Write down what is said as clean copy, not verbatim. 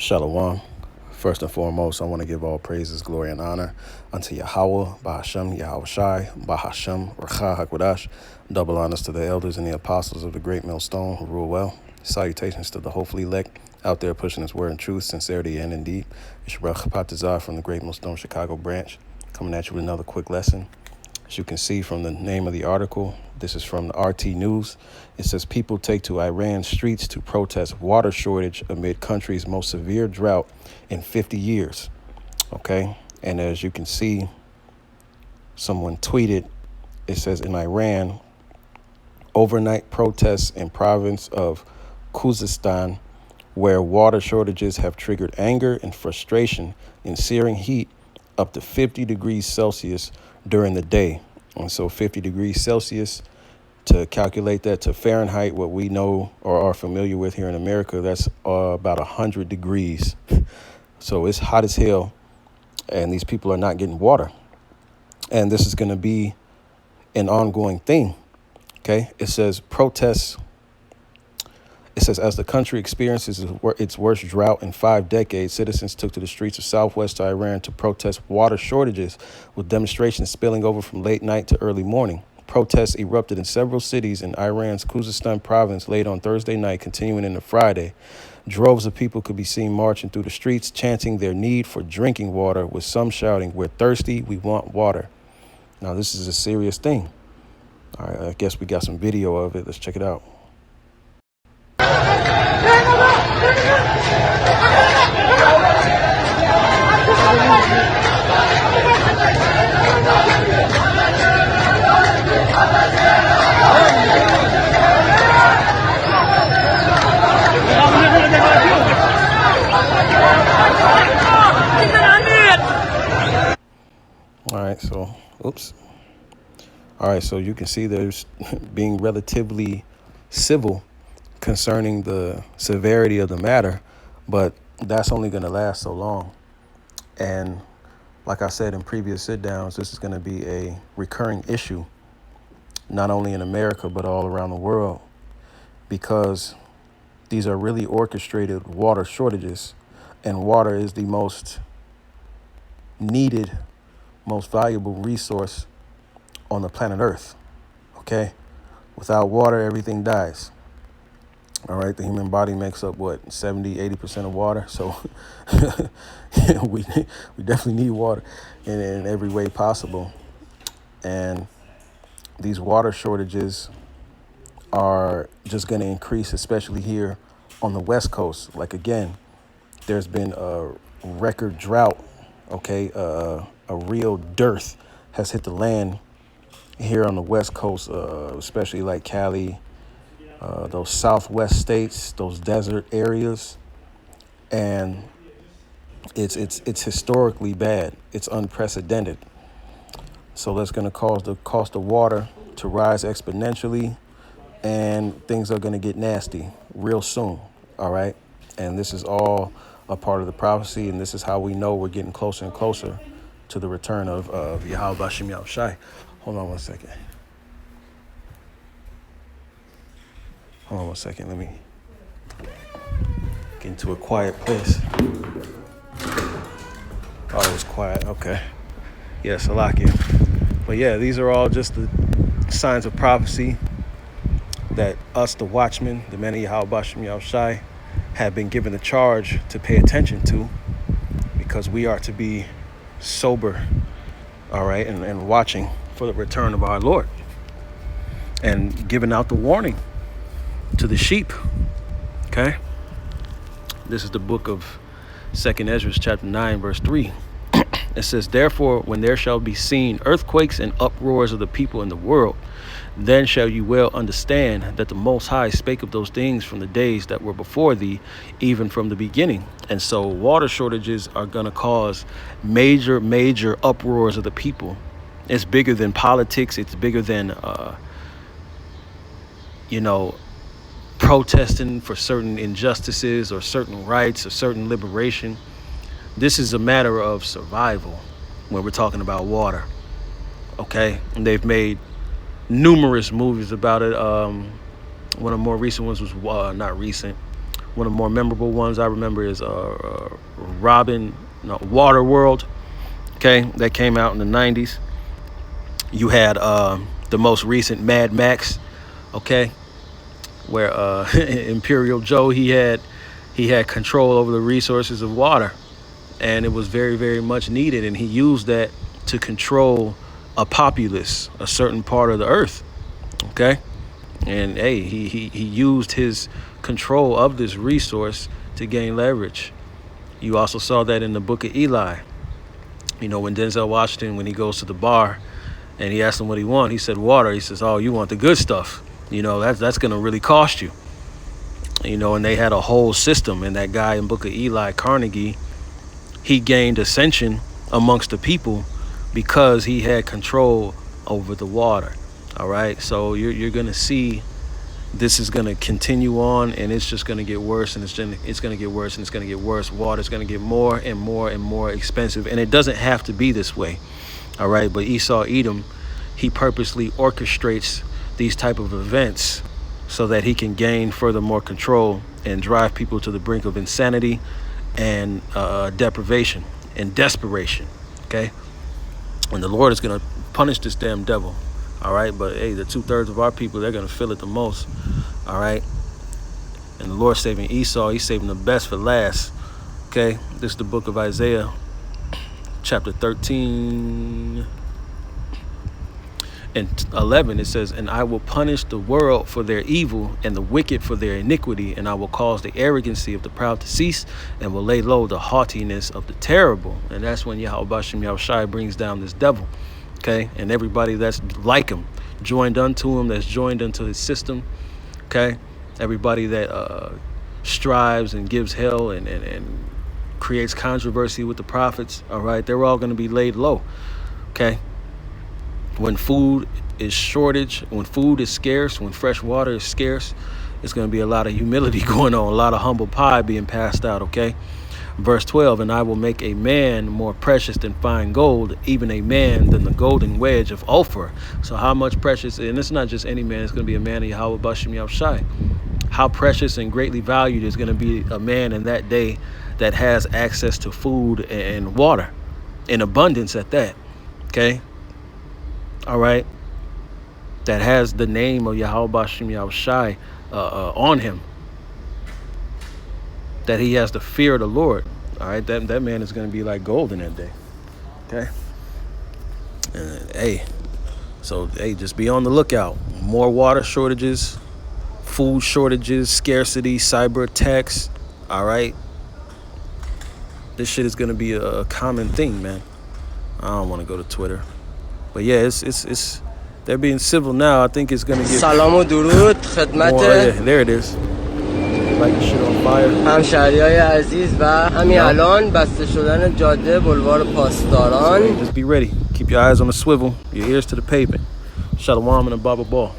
Shalom. First and foremost, I want to give all praises, glory, and honor unto Yahweh, Bahashem, Yahweh Shai, Bahashem, Racha HaKodash. Double honors to the elders and the apostles of the great millstone who rule well. Salutations to the hopefully elect out there pushing his word in truth, sincerity, and indeed. It's Baruch Patazar from the great millstone Chicago branch, coming at you with another quick lesson. As you can see from the name of the article, this is from the RT News. It says people take to Iran streets to protest water shortage amid country's most severe drought in 50 years. Okay. And as you can see, someone tweeted, it says in Iran, overnight protests in province of Khuzestan, where water shortages have triggered anger and frustration in searing heat up to 50 degrees Celsius during the day. And so 50 degrees Celsius, to calculate that to Fahrenheit, what we know or are familiar with here in America, that's about 100 degrees. So it's hot as hell, and these people are not getting water. And this is going to be an ongoing thing. Okay, it says protests. It says, as the country experiences its worst drought in 5 decades, citizens took to the streets of southwest Iran to protest water shortages, with demonstrations spilling over from late night to early morning. Protests erupted in several cities in Iran's Khuzestan province late on Thursday night, continuing into Friday. Droves of people could be seen marching through the streets, chanting their need for drinking water, with some shouting, "We're thirsty, we want water." Now, this is a serious thing. All right, I guess we got some video of it. Let's check it out. All right, so you can see there's being relatively civil concerning the severity of the matter, but that's only going to last so long. And like I said in previous sit downs, this is going to be a recurring issue, not only in America, but all around the world, because these are really orchestrated water shortages, and water is the most needed, most valuable resource on the planet Earth. Okay? Without water, everything dies. All right, the human body makes up, 70-80% of water. So we definitely need water in every way possible. And these water shortages are just going to increase, especially here on the West Coast. Like, again, there's been a record drought, okay? A real dearth has hit the land here on the West Coast, especially like Cali, those Southwest states, those desert areas, and it's historically bad. It's unprecedented. So that's going to cause the cost of water to rise exponentially, and things are going to get nasty real soon. All right, and this is all a part of the prophecy, and this is how we know we're getting closer and closer to the return of Yahweh Bashem Yahweh Shai. Hold on one second. Let me get into a quiet place. Oh, it was quiet. Okay. Yes, I like it. But yeah, these are all just the signs of prophecy that us, the watchmen, the men of Yahweh Bashem Yahweh Shai, have been given the charge to pay attention to, because we are to be sober, all right, and watching for the return of our Lord, and giving out the warning to the sheep. Okay, this is the book of 2nd Ezra, chapter 9, verse 3. It says, therefore, when there shall be seen earthquakes and uproars of the people in the world, then shall you well understand that the Most High spake of those things from the days that were before thee, even from the beginning. And so water shortages are going to cause major uproars of the people. It's bigger than politics. It's bigger than, protesting for certain injustices or certain rights or certain liberation. This is a matter of survival when we're talking about water. Okay? And they've made numerous movies about it. One of the more recent ones was, not recent, One of the more memorable ones I remember is Water World. Okay, that came out in the 90s. You had the most recent Mad Max. Okay, where Imperial Joe he had control over the resources of water, and it was very, very much needed, and he used that to control a populace, a certain part of the earth. Okay, and hey, he used his control of this resource to gain leverage. You also saw that in the Book of Eli. You know, when Denzel Washington, when he goes to the bar and he asked him what he want, he said water. He says, oh, you want the good stuff. You know, that's going to really cost you. You know, and they had a whole system. And that guy in Book of Eli, Carnegie, he gained ascension amongst the people because he had control over the water. All right. So you're going to see this is going to continue on, and it's just going to get worse, and it's going to get worse, and it's going to get worse. Water's going to get more and more and more expensive, and it doesn't have to be this way. All right. But Esau Edom, he purposely orchestrates these type of events so that he can gain further more control and drive people to the brink of insanity and deprivation and desperation. Okay. And the Lord is going to punish this damn devil. All right. But hey, the 2/3 of our people, they're going to feel it the most. All right. And the Lord saving Esau, he's saving the best for last. Okay. This is the book of Isaiah, chapter 13 and 11. It says, and I will punish the world for their evil and the wicked for their iniquity, and I will cause the arrogancy of the proud to cease, and will lay low the haughtiness of the terrible. And that's when Yahweh Bashem Yahushai brings down this devil. Okay, and everybody that's like him, joined unto him, that's joined unto his system. Okay, everybody that strives and gives hell and creates controversy with the prophets. All right, they're all going to be laid low. Okay, when food is shortage, when food is scarce, when fresh water is scarce, it's going to be a lot of humility going on, a lot of humble pie being passed out. Okay. Verse 12, and I will make a man more precious than fine gold, even a man than the golden wedge of Ophir. So how much precious, and it's not just any man, it's going to be a man of Yahweh Bashem Yahushai. How precious and greatly valued is going to be a man in that day that has access to food and water in abundance at that. Okay. All right. That has the name of Yahweh Bashem Yahushai on him. That he has the fear of the Lord. All right, that man is going to be like gold in that day. Okay. Hey, just be on the lookout. More water shortages, food shortages, scarcity, cyber attacks. All right. This shit is going to be a common thing, man. I don't want to go to Twitter, but yeah, it's they're being civil now. I think it's going to get. Salam و درود خدمت. There it is. Like shit on fire. همشهریای عزیز و همین الان بسته شدن جاده بلوار پاسداران. So, just be ready. Keep your eyes on the swivel, your ears to the pavement. Shalom and a Baba Ball.